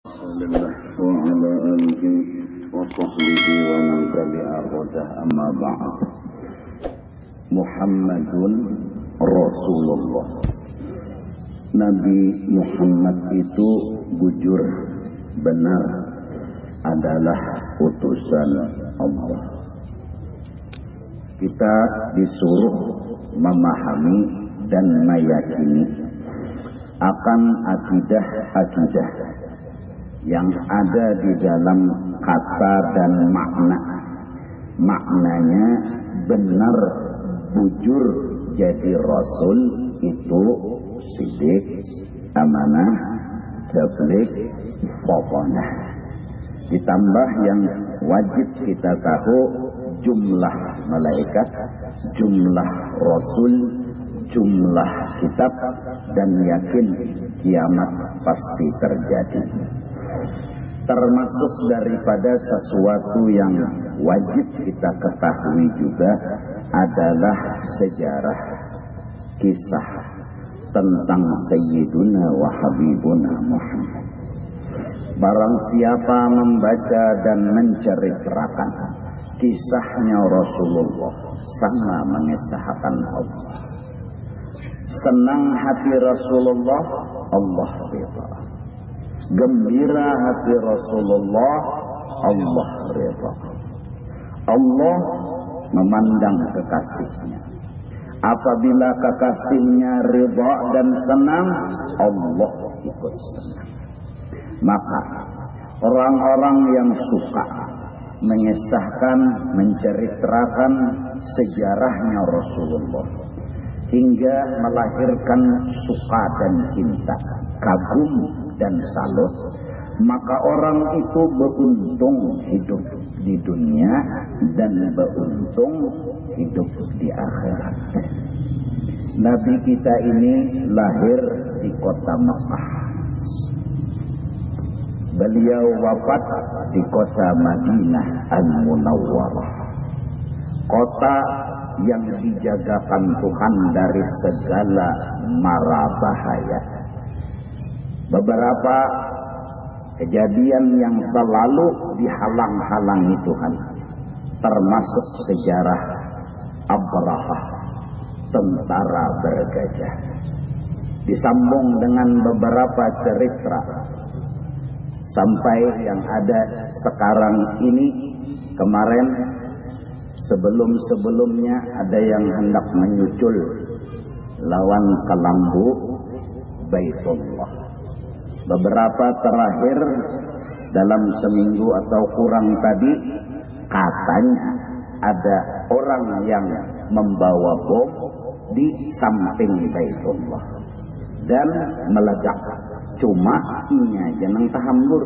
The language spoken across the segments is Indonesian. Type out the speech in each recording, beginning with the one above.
Alhamdulillah wa ala alihi wa sahbihi wa man tabi'a hudah amma ba'd. Muhammadun Rasulullah. Nabi Muhammad itu jujur benar adalah utusan Allah. Kita disuruh memahami dan meyakini akan akidah yang ada di dalam kata dan makna. Maknanya benar, bujur jadi Rasul itu sidik, amanah, jablik, pokoknya. Ditambah yang wajib kita tahu jumlah malaikat, jumlah Rasul, jumlah kitab, dan yakin kiamat pasti terjadi. Termasuk daripada sesuatu yang wajib kita ketahui juga adalah sejarah kisah tentang Sayyiduna wa Habibuna Muhammad. Barang siapa membaca dan menceritakan kisahnya Rasulullah sangat mengesahkan Allah. Senang hati Rasulullah, Allah ridha. Gembira hati Rasulullah, Allah ridha. Allah memandang kekasihnya. Apabila kekasihnya ridha dan senang, Allah ikut senang. Maka orang-orang yang suka mengisahkan, menceritakan sejarahnya Rasulullah hingga melahirkan suka dan cinta, kagum dan salut, maka orang itu beruntung hidup di dunia dan beruntung hidup di akhirat. Nabi kita ini lahir di kota Mekah. Beliau wafat di kota Madinah Al-Munawwarah, kota yang dijagakan Tuhan dari segala mara bahaya. Beberapa kejadian yang selalu dihalang-halangi Tuhan, termasuk sejarah Abrahah, tentara bergajah, disambung dengan beberapa cerita sampai yang ada sekarang ini. Kemarin sebelum-sebelumnya ada yang hendak menyucul lawan kelambu Baitullah. Beberapa terakhir dalam seminggu atau kurang tadi, katanya ada orang yang membawa bom di samping Baitullah dan meledak. Cuma inya jangan tahambur.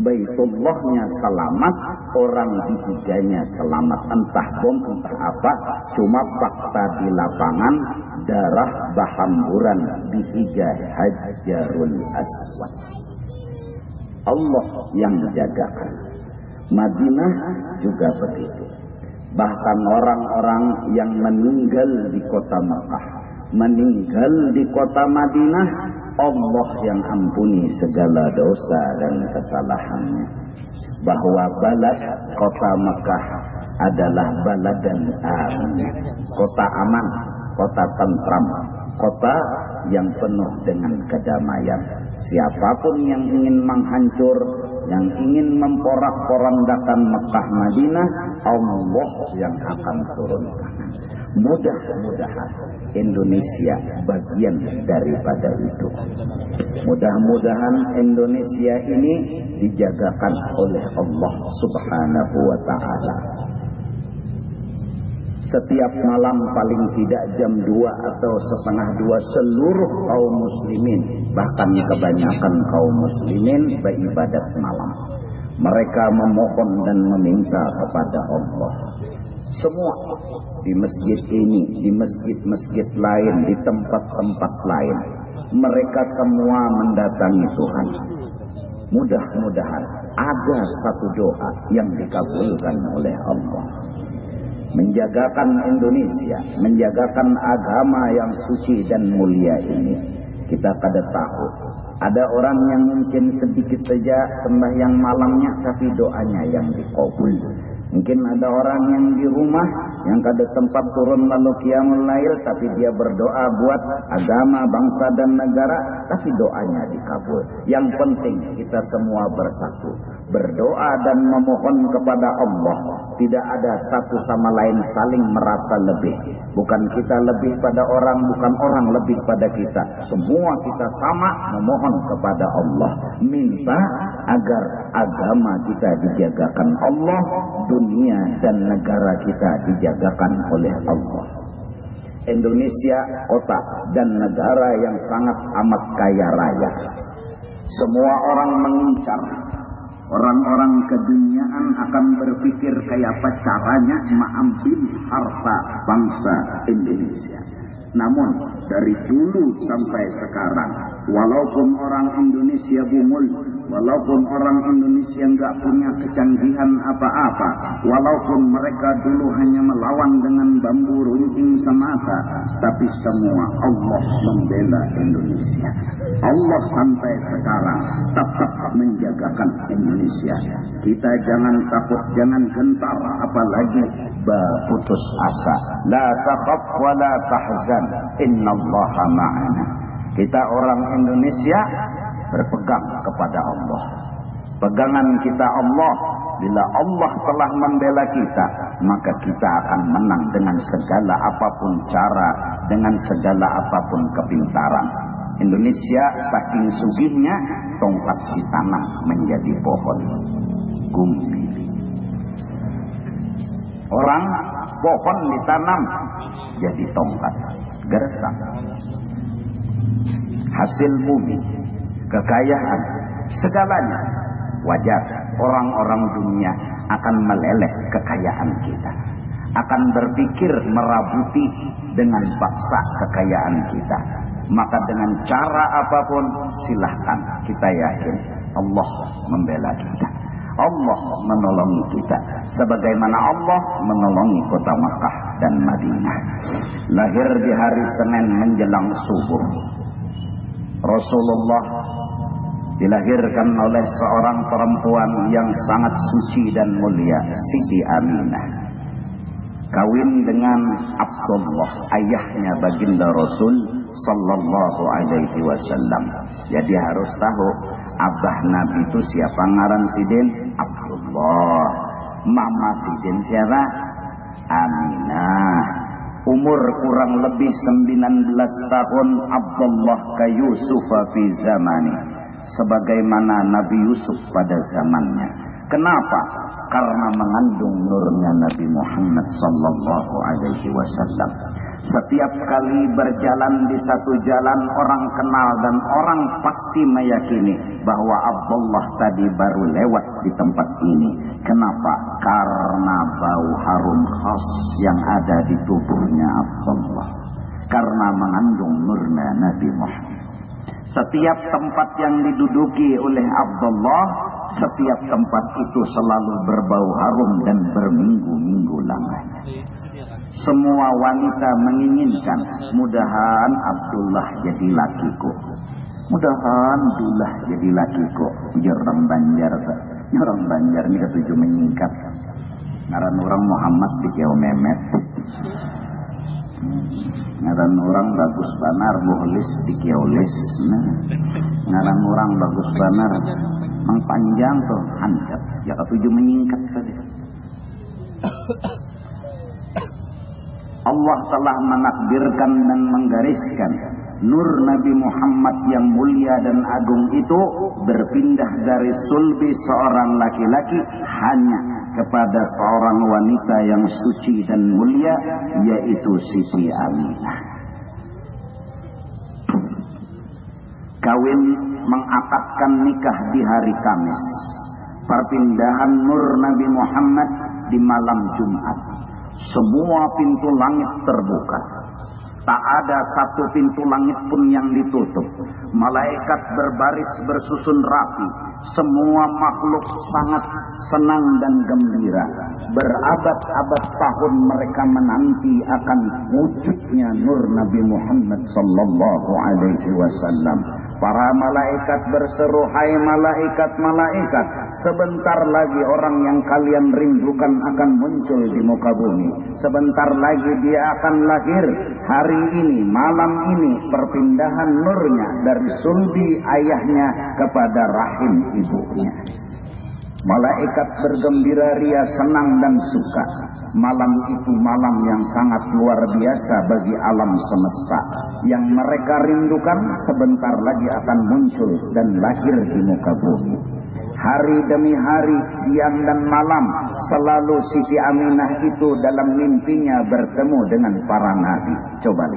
Baitullahnya selamat, orang ditiganya selamat. Entah bom, entah apa. Cuma fakta di lapangan, darah berhamburan di tiga Hajarul Aswad. Allah yang jagakan. Madinah juga begitu. Bahkan orang-orang yang meninggal di kota Mekah, meninggal di kota Madinah, Allah yang ampuni segala dosa dan kesalahannya. Bahwa balad kota Mekah adalah balad dan amin, kota aman, kota tentram, kota yang penuh dengan kedamaian. Siapapun yang ingin menghancur, yang ingin memporak-porandakan Mekah Madinah, Allah yang akan turunkan. Mudah-mudahan Indonesia bagian daripada itu. Mudah-mudahan Indonesia ini dijagakan oleh Allah Subhanahu wa ta'ala. Setiap malam paling tidak jam 2 atau setengah 2 seluruh kaum muslimin, bahkan kebanyakan kaum muslimin beribadat malam. Mereka memohon dan meminta kepada Allah. Semua di masjid ini, di masjid-masjid lain, di tempat-tempat lain, mereka semua mendatangi Tuhan. Mudah-mudahan ada satu doa yang dikabulkan oleh Allah. Menjagakan Indonesia, menjagakan agama yang suci dan mulia ini. Kita kada tahu Ada orang yang mungkin sedikit saja sembahyang malamnya tapi doanya yang dikabul. Mungkin ada orang yang di rumah yang kada sempat turun lalu qiyamul lail tapi dia berdoa buat agama, bangsa dan negara, tapi doanya dikabul. Yang penting kita semua bersatu, berdoa dan memohon kepada Allah. Tidak ada satu sama lain saling merasa lebih. Bukan kita lebih pada orang, bukan orang lebih pada kita. Semua kita sama memohon kepada Allah. Minta agar agama kita dijagakan Allah, dunia dan negara kita dijagakan oleh Allah. Indonesia kota dan negara yang sangat amat kaya raya. Semua orang mengincar. Orang-orang keduniaan akan berpikir kayak apa caranya mengambil harta bangsa Indonesia. Namun dari dulu sampai sekarang, walaupun orang Indonesia bungul, walaupun orang Indonesia nggak punya kecanggihan apa-apa, walaupun mereka dulu hanya melawan dengan bambu runcing semata, tapi semua Allah membela Indonesia. Allah sampai sekarang tetap menjagakan Indonesia. Kita jangan takut, jangan gentar, apalagi berputus asa. La takhaf wa la tahzan, innallaha ma'ana. Kita orang Indonesia berpegang kepada Allah. Pegangan kita Allah. Bila Allah telah membela kita, maka kita akan menang dengan segala apapun cara, dengan segala apapun kepintaran. Indonesia saking sugihnya, tongkat ditanam menjadi pohon. Gumpi. Orang pohon ditanam jadi tongkat. Gersang. Hasil bumi, kekayaan, segalanya wajar orang-orang dunia akan meleleh kekayaan kita, akan berpikir merabuti dengan paksa kekayaan kita. Maka dengan cara apapun silahkan, kita yakin Allah membela kita, Allah menolongi kita, sebagaimana Allah menolongi kota Makkah dan Madinah. Lahir di hari Senin menjelang subuh, Rasulullah dilahirkan oleh seorang perempuan yang sangat suci dan mulia, Siti Aminah. Kawin dengan Abdullah, ayahnya baginda Rasul sallallahu alaihi wasallam. Jadi harus tahu abah Nabi itu siapa, ngaran Sidin? Abdullah. Mama Sidin siapa? Aminah. Umur kurang lebih 19 tahun Abdullah ka Yusuf fi zamani, sebagaimana Nabi Yusuf pada zamannya. Kenapa? Karena mengandung nurnya Nabi Muhammad sallallahu alaihi wasallam. Setiap kali berjalan di satu jalan, orang kenal dan orang pasti meyakini bahwa Abdullah tadi baru lewat di tempat ini. Kenapa? Karena bau harum khas yang ada di tubuhnya Abdullah. Karena mengandung nurnya Nabi Muhammad. Setiap tempat yang diduduki oleh Abdullah, setiap tempat itu selalu berbau harum dan berminggu-minggu lamanya. Semua wanita menginginkan, mudahan Abdullah jadi lakiku, mudahan Abdullah jadi lakiku. Orang Banjar, orang Banjar ini ketujuh menyingkat. Ngaran orang Muhammad di Keo Memet, ngaran orang bagus banar Muhlis di Kiolis, ngaran orang bagus banar Mang Panjang tuh Hancat, ya ketujuh menyingkat tadi. Allah telah menakdirkan dan menggariskan nur Nabi Muhammad yang mulia dan agung itu berpindah dari sulbi seorang laki-laki hanya kepada seorang wanita yang suci dan mulia, yaitu Siti Aminah. Kawin mengakadkan nikah di hari Kamis, perpindahan nur Nabi Muhammad di malam Jumat. Semua pintu langit terbuka. Tak ada satu pintu langit pun yang ditutup. Malaikat berbaris bersusun rapi. Semua makhluk sangat senang dan gembira. Berabad-abad tahun mereka menanti akan wujudnya nur Nabi Muhammad sallallahu alaihi wasallam. Para malaikat berseru, hai malaikat-malaikat, sebentar lagi orang yang kalian rindukan akan muncul di muka bumi. Sebentar lagi dia akan lahir. Hari ini, malam ini, perpindahan nurnya dari sulbi ayahnya kepada rahim ibunya. Malaikat bergembira ria, senang dan suka. Malam itu malam yang sangat luar biasa bagi alam semesta. Yang mereka rindukan sebentar lagi akan muncul dan lahir di muka bumi. Hari demi hari, siang dan malam, selalu Siti Aminah itu dalam mimpinya bertemu dengan para nabi. Coba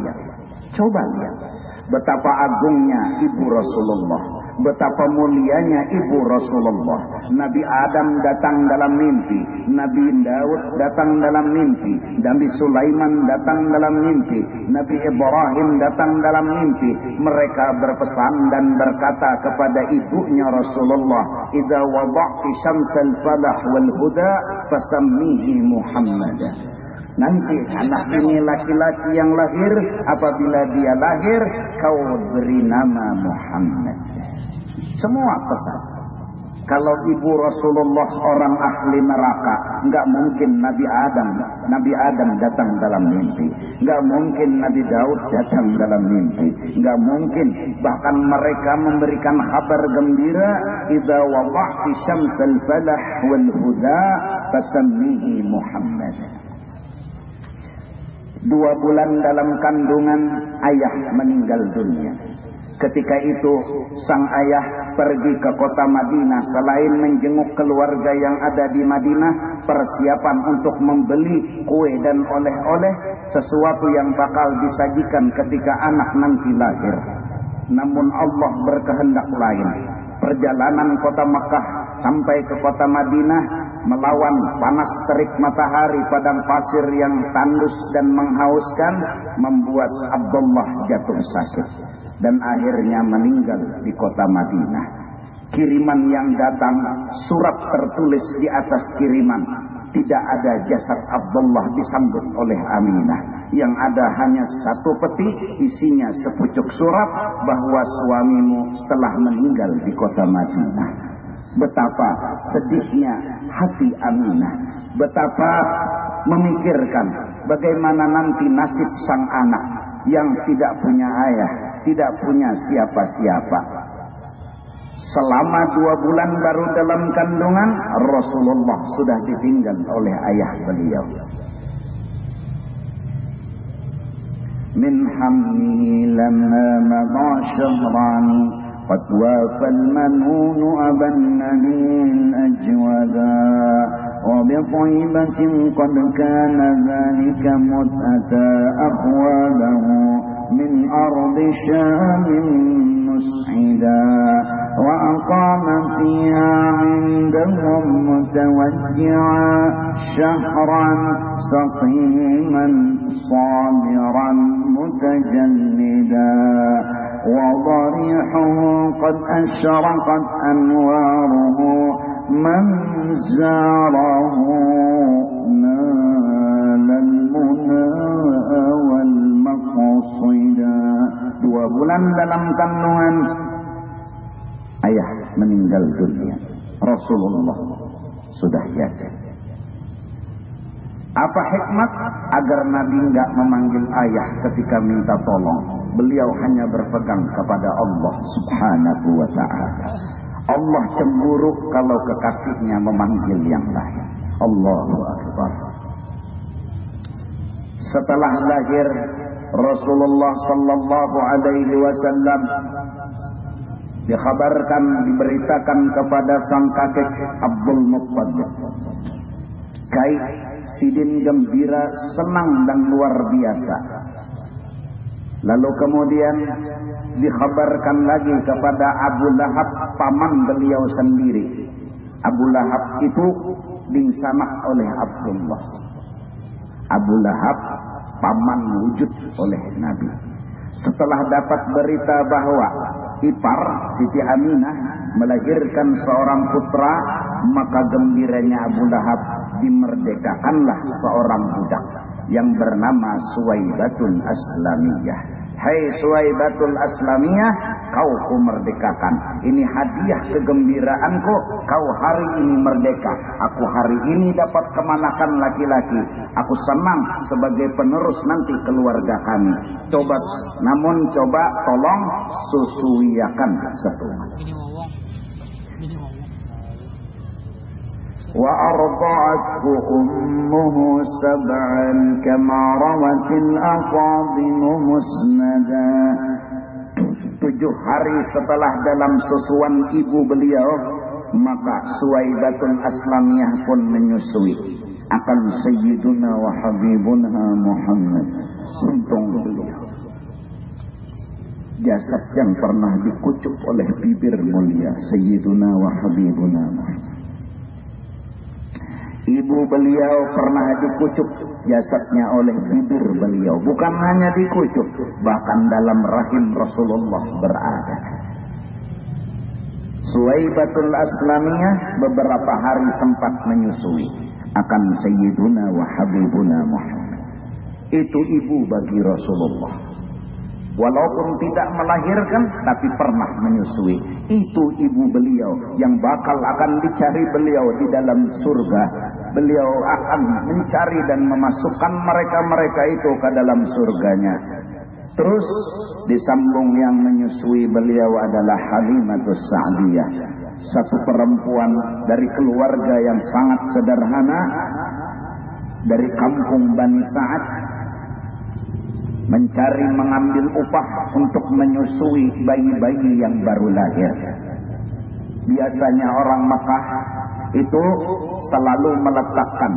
lihat betapa agungnya ibu Rasulullah, betapa mulianya ibu Rasulullah. Nabi Adam datang dalam mimpi, Nabi Daud datang dalam mimpi, Nabi Sulaiman datang dalam mimpi, Nabi Ibrahim datang dalam mimpi. Mereka berpesan dan berkata kepada ibunya Rasulullah, "Idza wada'ti syamsal falah wal huda fasammihi Muhammadan." Nanti anak ini laki-laki yang lahir, apabila dia lahir, kau beri nama Muhammad. Semua pesan. Kalau ibu Rasulullah orang ahli neraka, enggak mungkin Nabi Adam datang dalam mimpi. Enggak mungkin Nabi Daud datang dalam mimpi. Enggak mungkin. Bahkan mereka memberikan kabar gembira, "Idza wada'ti syamsal falah wal huda fasammihi Muhammad." 2 bulan dalam kandungan, ayah meninggal dunia. Ketika itu sang ayah pergi ke kota Madinah. Selain menjenguk keluarga yang ada di Madinah, persiapan untuk membeli kue dan oleh-oleh, sesuatu yang bakal disajikan ketika anak nanti lahir. Namun Allah berkehendak lain. Perjalanan kota Mekah sampai ke kota Madinah melawan panas terik matahari padang pasir yang tandus dan menghauskan, membuat Abdullah jatuh sakit dan akhirnya meninggal di kota Madinah. Kiriman yang datang, surat tertulis di atas kiriman, tidak ada jasad Abdullah disambut oleh Aminah. Yang ada hanya 1 peti, isinya sepucuk surat bahwa suamimu telah meninggal di kota Madinah. Betapa sedihnya hati Aminah, betapa memikirkan bagaimana nanti nasib sang anak yang tidak punya ayah, tidak punya siapa-siapa. Selama 2 bulan baru dalam kandungan, Rasulullah sudah ditinggal oleh ayah beliau. Min hammihi lamma madha syahran qad wafa al-manun aban nabil ajwada wa bi tayyibatin qad kana dhalika mut'ata akhwadahu min ardi syamin mus'ida wa aqama fiha 'indahum mutawajji'a syahran saqiman sabiran mutajallida wa dharihuhu qad ashraqat anwaruhu man zarahu nalal muna wal maqsida. 2 bulan dalam kandungan, ayah meninggal dunia. Rasulullah sudah yakin. Apa hikmat? Agar Nabi enggak memanggil ayah ketika minta tolong. Beliau hanya berpegang kepada Allah Subhanahu wa ta'ala. Allah cemburu kalau kekasihnya memanggil yang lain. Allahu Akbar. Setelah lahir, Rasulullah sallallahu alaihi wasallam dikhabarkan, diberitakan kepada sang kakek Abdul Muttalib. Kai Sidin gembira, senang dan luar biasa. Lalu kemudian dikhabarkan lagi kepada Abu Lahab, paman beliau sendiri. Abu Lahab itu dingsanak oleh Abdullah. Abu Lahab paman wujud oleh Nabi. Setelah dapat berita bahwa ipar Siti Aminah melahirkan seorang putra, maka gembiranya Abu Lahab, dimerdekakanlah seorang budak yang bernama Suwaibatun Aslamiyah. Hai Suwaibatul Aslamiyah, kau kumerdekakan. Ini hadiah kegembiraanku, kau hari ini merdeka. Aku hari ini dapat kemanakan laki-laki. Aku senang sebagai penerus nanti keluarga kami. Coba, namun coba tolong susuiakan sesuatu. Wa arda'athu ummuhu sab'an kama rawatil aqadimu musnada. 7 hari setelah dalam susuan ibu beliau, maka Suwaibatul Aslamiyah pun menyusui akan Sayyiduna wa Habibuna Muhammad. Untung beliau jasad yang pernah dikucuk oleh bibir mulia Sayyiduna wa Habibuna Muhammad. Ibu beliau pernah dikucuk jasadnya oleh bibir beliau. Bukan hanya dikucuk, bahkan dalam rahim Rasulullah berada. Suwaibatul Aslamiyah beberapa hari sempat menyusui akan Sayyiduna wa Habibuna Muhammad. Itu ibu bagi Rasulullah. Walaupun tidak melahirkan, tapi pernah menyusui. Itu ibu beliau yang bakal akan dicari beliau di dalam surga. Beliau akan mencari dan memasukkan mereka-mereka itu ke dalam surganya. Terus disambung yang menyusui beliau adalah Halimatus Sa'diyah. Satu perempuan dari keluarga yang sangat sederhana, dari kampung Bani Sa'ad, mencari mengambil upah untuk menyusui bayi-bayi yang baru lahir. Biasanya orang Makkah itu selalu meletakkan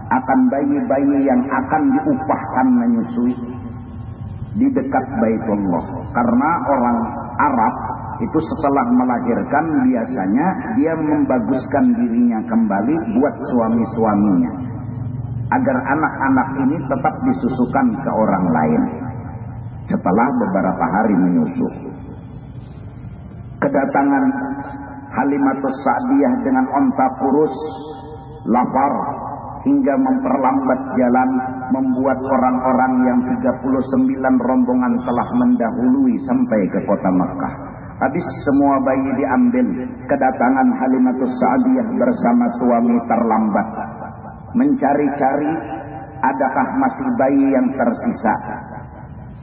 akan bayi-bayi yang akan diupahkan menyusui di dekat Baitullah. Karena orang Arab itu setelah melahirkan biasanya dia membaguskan dirinya kembali buat suami-suaminya, agar anak-anak ini tetap disusukan ke orang lain setelah beberapa hari menyusu. Kedatangan Halimatus Sa'diyah dengan onta kurus, lapar, hingga memperlambat jalan, membuat orang-orang yang 39 rombongan telah mendahului sampai ke kota Makkah. Habis semua bayi diambil, kedatangan Halimatus Sa'diyah bersama suami terlambat. Mencari-cari adakah masih bayi yang tersisa.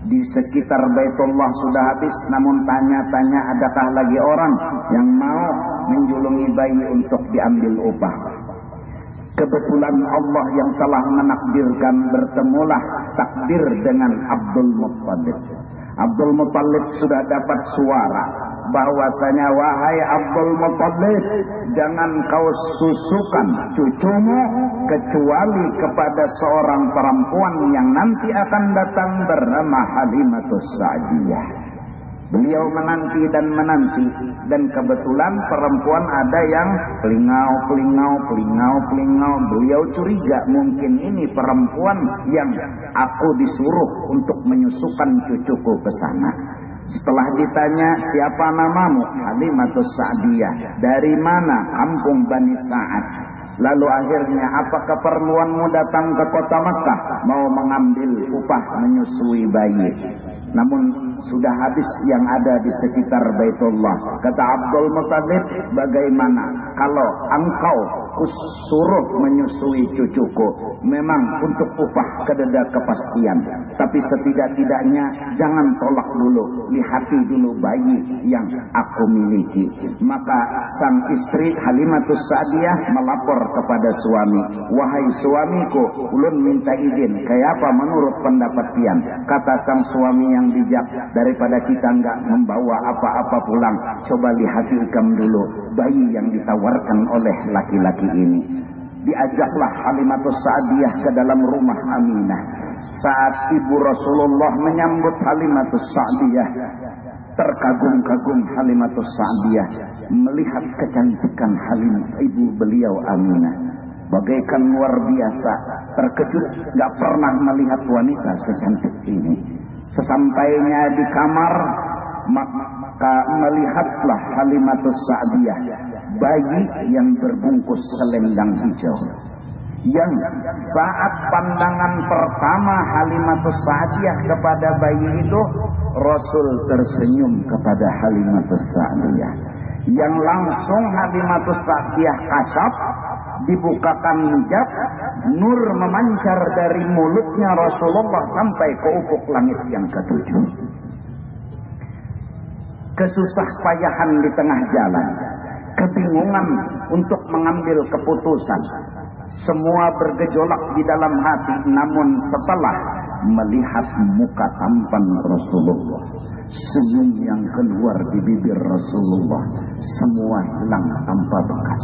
Di sekitar Baitullah sudah habis, namun tanya-tanya adakah lagi orang yang mau menjulungi bayi untuk diambil upah. Kebetulan Allah yang telah menakdirkan bertemulah takdir dengan Abdul Muttalib. Abdul Muttalib sudah dapat suara bahwasanya, wahai Abdul Muttalib, jangan kau susukan cucumu kecuali kepada seorang perempuan yang nanti akan datang bernama Halimatus Sa'diyah. Beliau menanti dan menanti, dan kebetulan perempuan ada yang pelingau. Beliau curiga mungkin ini perempuan yang aku disuruh untuk menyusukan cucuku ke sana. Setelah ditanya, siapa namamu? Halimatus Sa'diyah. Dari mana? Kampung Bani Sa'ad. Lalu akhirnya, apa keperluanmu datang ke kota Makkah? Mau mengambil upah menyusui bayi. Namun sudah habis yang ada di sekitar Baitullah. Kata Abdul Muttalib, bagaimana kalau engkau kusuruh menyusui cucuku? Memang untuk upah kededa kepastian, tapi setidak-tidaknya jangan tolak dulu, lihati dulu bayi yang aku miliki. Maka sang istri Halimatus Sa'diyah melapor kepada suami, wahai suamiku, ulun minta izin, kayak apa menurut pendapat pian? Kata sang suami yang bijak, daripada kita enggak membawa apa-apa pulang, coba lihati ikam dulu bayi yang ditawarkan oleh laki-laki ini. Diajaklah Halimatus Sa'diyah ke dalam rumah Aminah. Saat ibu Rasulullah menyambut Halimatus Sa'diyah, terkagum-kagum Halimatus Sa'diyah melihat kecantikan ibu beliau Aminah. Bagaikan luar biasa, terkejut, gak pernah melihat wanita secantik ini. Sesampainya di kamar, maka melihatlah Halimatus Sa'diyah bayi yang berbungkus selendang hijau, yang saat pandangan pertama Halimatus Sa'diyah kepada bayi itu Rasul tersenyum kepada Halimatus Sa'diyah. Yang langsung Halimatus Sa'diyah kasap, dibukakan hijab, nur memancar dari mulutnya Rasulullah sampai ke ufuk langit yang ketujuh. Kesusah payahan di tengah jalan, kebingungan untuk mengambil keputusan, semua bergejolak di dalam hati. Namun setelah melihat muka tampan Rasulullah, senyum yang keluar di bibir Rasulullah, semua hilang tanpa bekas.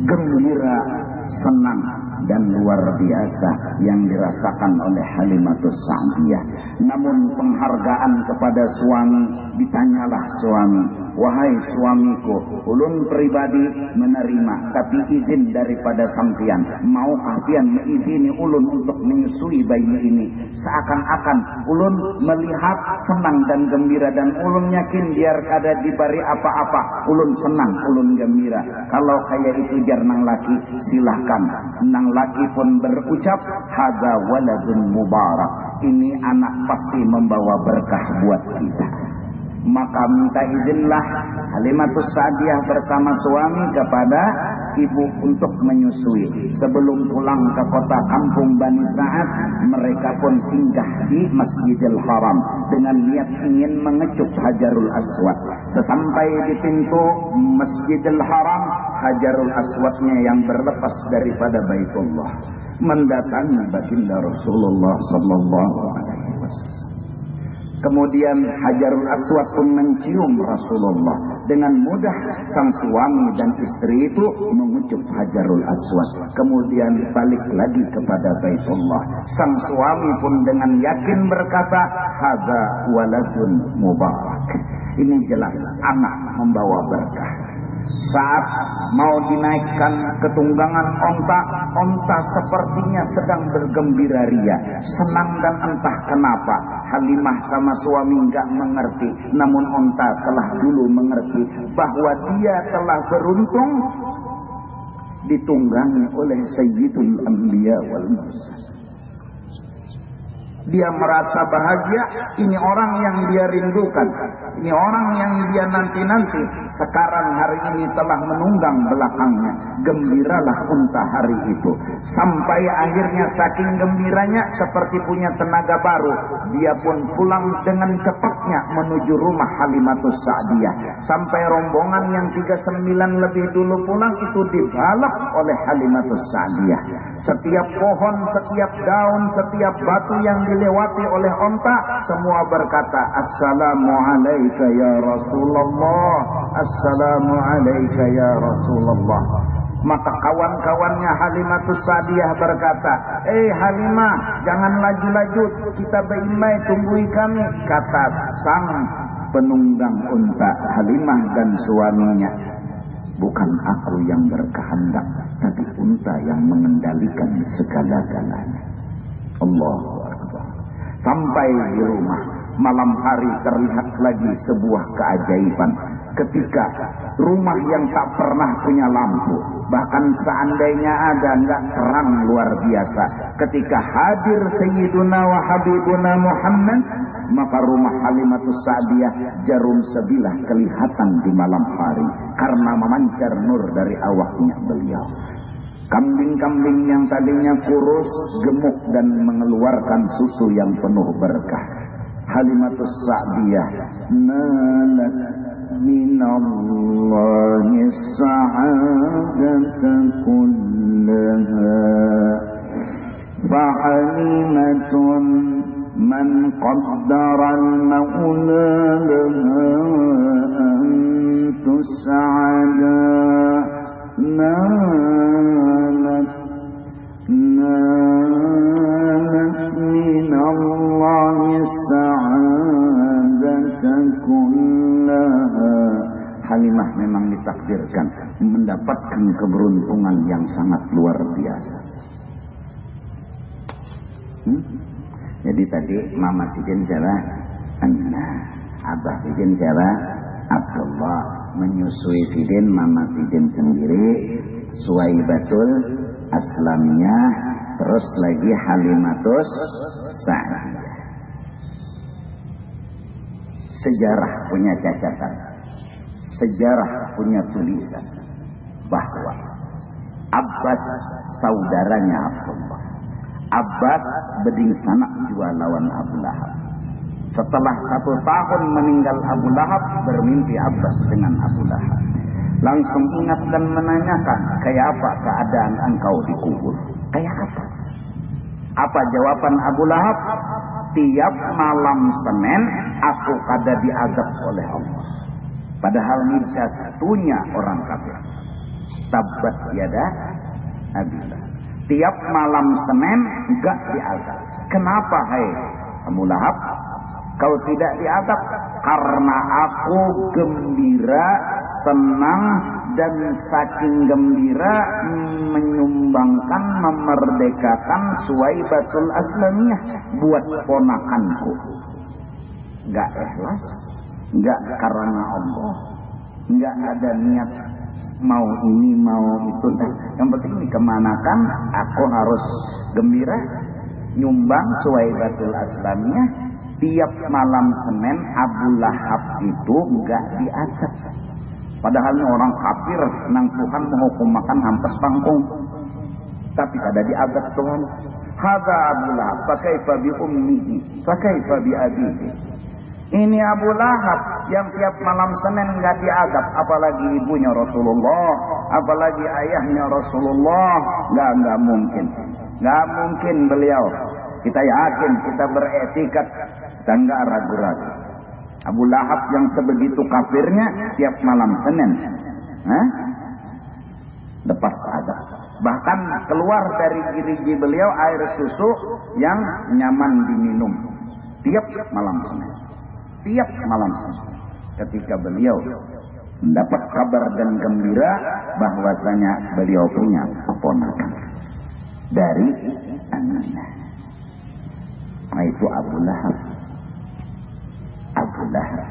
Gembira, senang, dan luar biasa yang dirasakan oleh Halimatus Sa'diyah. Namun penghargaan kepada suami, ditanyalah suami, wahai suamiku, ulun pribadi menerima, tapi izin daripada sampian, maukah pian mengizini ulun untuk menyusui bayi ini? Seakan-akan ulun melihat senang dan gembira, dan ulun yakin biar kada diberi apa-apa, ulun senang, ulun gembira. Kalau kayak itu jar nang laki, silahkan. Nang laki pun berucap, hadza waladun mubarak, ini anak pasti membawa berkah buat kita. Maka minta izinlah Halimatus Sa'diyah bersama suami kepada ibu untuk menyusui. Sebelum pulang ke kota kampung Bani Sa'ad, mereka pun singgah di Masjidil Haram dengan niat ingin mengecup Hajarul Aswad. Sesampai di pintu Masjidil Haram, Hajarul Aswadnya yang berlepas daripada Baitullah mendatangi baginda Rasulullah sallallahu alaihi wasallam. Kemudian Hajarul Aswad pun mencium Rasulullah. Dengan mudah sang suami dan istri itu mengucup Hajarul Aswad. Kemudian balik lagi kepada Baitullah. Sang suami pun dengan yakin berkata, hadza waladun mubarak, ini jelas anak membawa berkah. Saat mau dinaikkan ke tunggangan onta sepertinya sedang bergembira ria, senang, dan entah kenapa Halimah sama suami enggak mengerti. Namun onta telah dulu mengerti bahwa dia telah beruntung ditunggangi oleh Sayyidul Anbiya wal Mursalin. Dia merasa bahagia, ini orang yang dia rindukan, ini orang yang dia nanti-nanti, sekarang hari ini telah menunggang belakangnya. Gembiralah unta hari itu. Sampai akhirnya saking gembiranya seperti punya tenaga baru, dia pun pulang dengan cepatnya menuju rumah Halimatus Sa'diyah. Sampai rombongan yang 39 lebih dulu pulang itu dibalap oleh Halimatus Sa'diyah. Setiap pohon, setiap daun, setiap batu yang dilewati oleh onta, semua berkata, Assalamualaikum ya Rasulullah, Assalamualaikum ya Rasulullah. Maka kawan-kawannya Halimatus Sa'diyah berkata, Halimah, jangan laju-laju, kita beimai, tunggui kami. Kata sang penunggang unta, Halimah dan suaminya, bukan aku yang berkehendak, tapi unta yang mengendalikan segala-galanya. Allahu Akbar. Sampai di rumah, malam hari terlihat lagi sebuah keajaiban. Ketika rumah yang tak pernah punya lampu, bahkan seandainya ada, enggak terang luar biasa. Ketika hadir Sayyiduna wa Habibuna Muhammad, maka rumah Halimatus Sa'diyah jarum sebilah kelihatan di malam hari karena memancar nur dari awaknya beliau. Kambing-kambing yang tadinya kurus, gemuk, dan mengeluarkan susu yang penuh berkah. Halimatus Sa'diyah nalat minallahi sa'adata kullaha fa'alimatun man qaddara al-mawla laha an tus'ada nalat minallahi sa'adata kullaha. Halimah memang ditakdirkan mendapatkan keberuntungan yang sangat luar biasa. Jadi tadi Mama Sidin siapa? Abah Sidin siapa? Abdullah. Menyusui Sidin Mama Sidin sendiri, Suwaibatul Aslamiyah, terus lagi Halimatus Sa'diyah. sejarah punya catatan, sejarah punya tulisan bahwa Abbas saudaranya Abdullah. Abbas beding sanak jua lawan Abu Lahab. Setelah 1 tahun meninggal Abu Lahab, bermimpi Abbas dengan Abu Lahab. Langsung ingat dan menanyakan, kayak apa keadaan engkau dikubur? Kayak apa? Apa jawaban Abu Lahab? Tiap malam Senin aku kada diazab oleh Allah. Padahal ini satunya orang kafir. Tabat yada Abi Lahab. Tiap malam Senin enggak diazab. Kenapa hai Abu Lahab? Kau tidak diazab? Karena aku gembira, senang, dan saking gembira menyumbangkan, memerdekakan Suwaibatul Aslamiyah buat ponakanku. Enggak ikhlas, enggak karena Allah, enggak ada niat mau ini mau itu. Yang penting dikemanakan, aku harus gembira nyumbang Suwaibatul Aslamiyah. Tiap malam Senin Abu Lahab itu enggak diazab. Padahal orang kafir nang Tuhan menghukum makan hampas pangkung, tapi ada diazab Tuhan. Hadza Abu Lahab, fakaifa bi ummihi, fakaifa bi abihi. Ini Abu Lahab yang tiap malam Senin enggak diazab, apalagi ibunya Rasulullah, apalagi ayahnya Rasulullah. Enggak mungkin. Enggak mungkin beliau. Kita yakin, kita beretikat, kita enggak ragu-ragu. Abu Lahab yang sebegitu kafirnya tiap malam Senin lepas azab. Bahkan keluar dari gerigi beliau air susu yang nyaman diminum tiap malam Senin. Tiap malam Senin. Ketika beliau mendapat kabar dan gembira bahwasanya beliau punya keponakan dari anaknya. Nah, itu Abu Lahab. Abu Lahab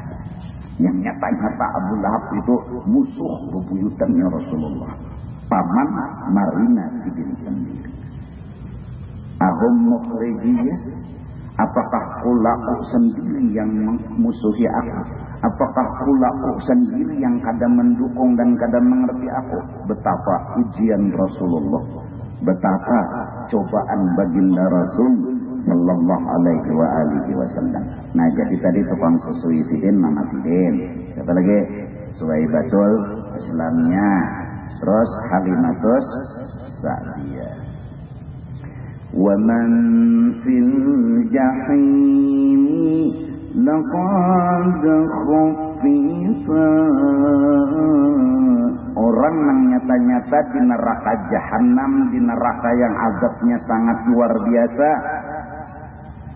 yang nyata-nyata Abu Lahab itu musuh bebuyutannya Rasulullah, paman Marina Sidin sendiri. Ahum mukhrijiyah, apakah kulaku sendiri yang memusuhi aku? Apakah kulaku sendiri yang kadang mendukung dan kadang mengerti aku? Betapa ujian Rasulullah, betapa cobaan baginda Rasul sallallahu alaihi wa alihi wasallam. Nah, jadi tadi tukang susu Sidin Mama Sidin. Siapa lagi? Suwaibatul Islamiyah. Terus Halimatus Sa'diyah. Wa man fil jahim laqad khufifa. Orang yang nyata-nyata di neraka jahanam, di neraka yang azabnya sangat luar biasa,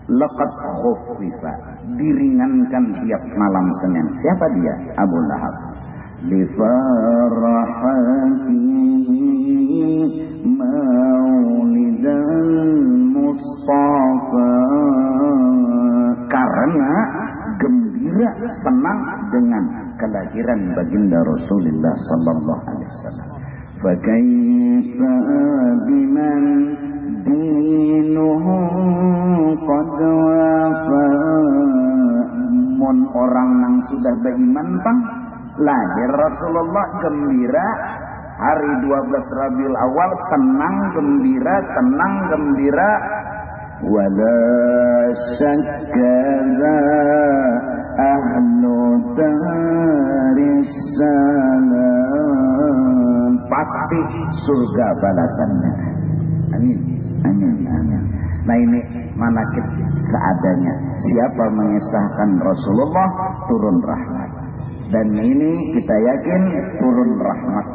laqad khuffifa, diringankan tiap malam Senin. Siapa dia? Abu Lahab. Li farahatihi maulidal Mustafa, karena gembira senang dengan kelahiran baginda Rasulullah sallallahu alaihi wasallam. Fa kaifa biman dinuhu qad wafa. Mun orang yang sudah beriman pang lahir Rasulullah gembira hari 12 Rabiul Awal, senang gembira wala syakka ahlu darissalam, pasti surga balasannya. Amin. Nah, ini manakib seadanya. Siapa mengisahkan Rasulullah, turun rahmat. Dan ini kita yakin turun rahmat,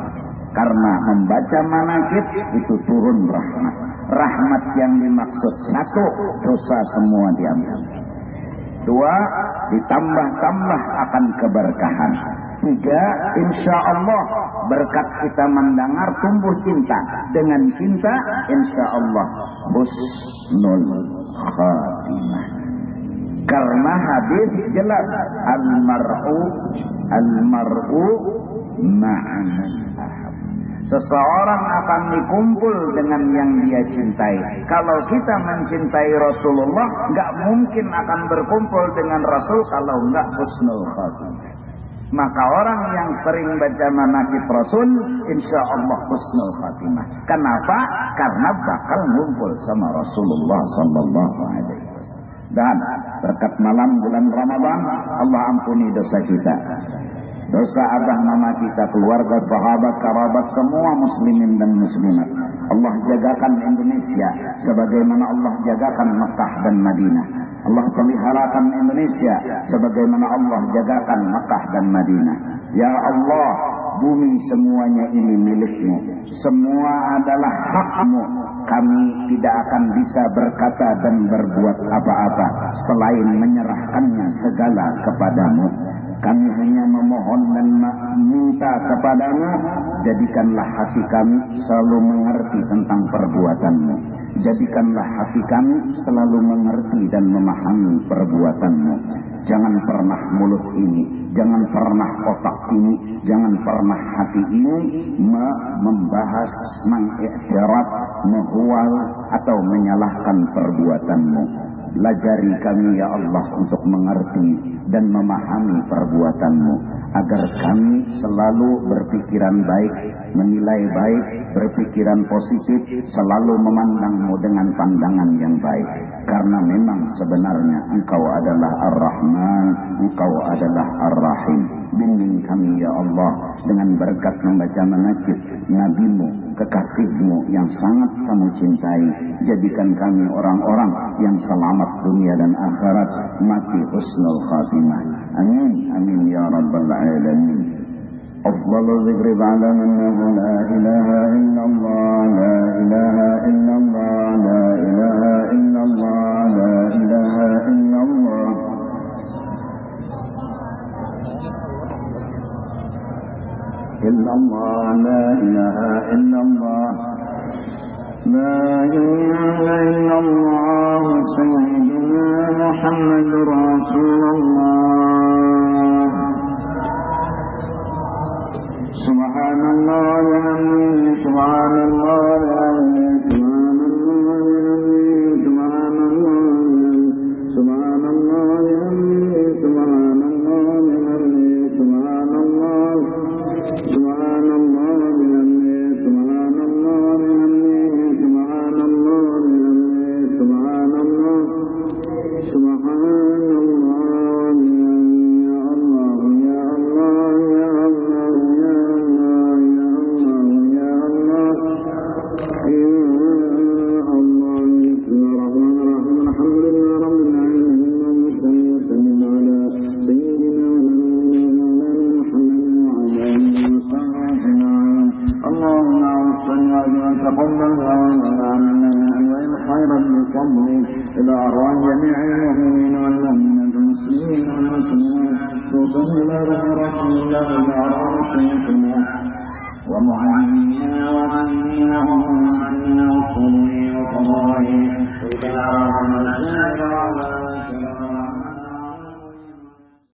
karena membaca manakib itu turun rahmat. Rahmat yang dimaksud, 1, dosa semua diambil. 2, ditambah-tambah akan keberkahan. 3, insya Allah berkat kita mendengar tumbuh cinta. Dengan cinta insya Allah husnul khatimah. Karena hadis jelas, al-mar'u ma'an ahab. Seseorang akan dikumpul dengan yang dia cintai. Kalau kita mencintai Rasulullah, nggak mungkin akan berkumpul dengan Rasul kalau nggak husnul khatimah. Maka orang yang sering baca manaqib Rasul, insya Allah husnul khatimah. Kenapa? Karena bakal ngumpul sama Rasulullah Sallallahu Alaihi Wasallam. Dan berkat malam bulan Ramadan, Allah ampuni dosa kita, dosa abah mama kita, keluarga, sahabat, kerabat, semua muslimin dan muslimat. Allah jagakan Indonesia sebagaimana Allah jagakan Mekah dan Madinah. Allah peliharakan Indonesia sebagaimana Allah jagakan Mekah dan Madinah. Ya Allah, bumi semuanya ini milik-Mu. Semua adalah hak-Mu. Kami tidak akan bisa berkata dan berbuat apa-apa selain menyerahkannya segala kepadamu. Kami hanya memohon dan minta kepadamu, jadikanlah hati kami selalu mengerti tentang perbuatan-Mu. Jadikanlah hati kami selalu mengerti dan memahami perbuatan-Mu. Jangan pernah mulut ini, jangan pernah otak ini, jangan pernah hati ini membahas, mengiktiraf, menghual atau menyalahkan perbuatan-Mu. Belajari kami ya Allah untuk mengerti dan memahami perbuatan-Mu, agar kami selalu berpikiran baik, menilai baik, berpikiran positif, selalu memandang-Mu dengan pandangan yang baik. Karena memang sebenarnya Engkau adalah Ar-Rahman, Engkau adalah Ar-Rahim. Bimbing kami ya Allah dengan berkat membaca manaqib Nabi-Mu, kekasih-Mu yang sangat Kamu cintai. Jadikan kami orang-orang yang selamat dunia dan akhirat, mati husnul khatimah. Amin, amin ya rabbal alamin. Afdalul zikri ba'da annahu la ilaha illallah, la ilaha illallah, la ilaha illallah, la ilaha illallah. Illallah, la ilaha illallah, la ilaha illallah, sayyidina Muhammadur Rasulullah. Subhanallah wa hamdihi, subhanallah wa hamdihi, subhanallah, subhanallah wa hamdihi, subhanallah wa hamdihi, subhanallah, subhanallah wa hamdihi, subhanallah wa hamdihi, subhanallah wa hamdihi, subhanallah, subhanallah. إلى أرواح جميع المؤمنين والمؤمنات والمسلمين والمسلمات توصل إلى رحمة الله إلى أرواح سيدنا ومعلمنا وعلمنا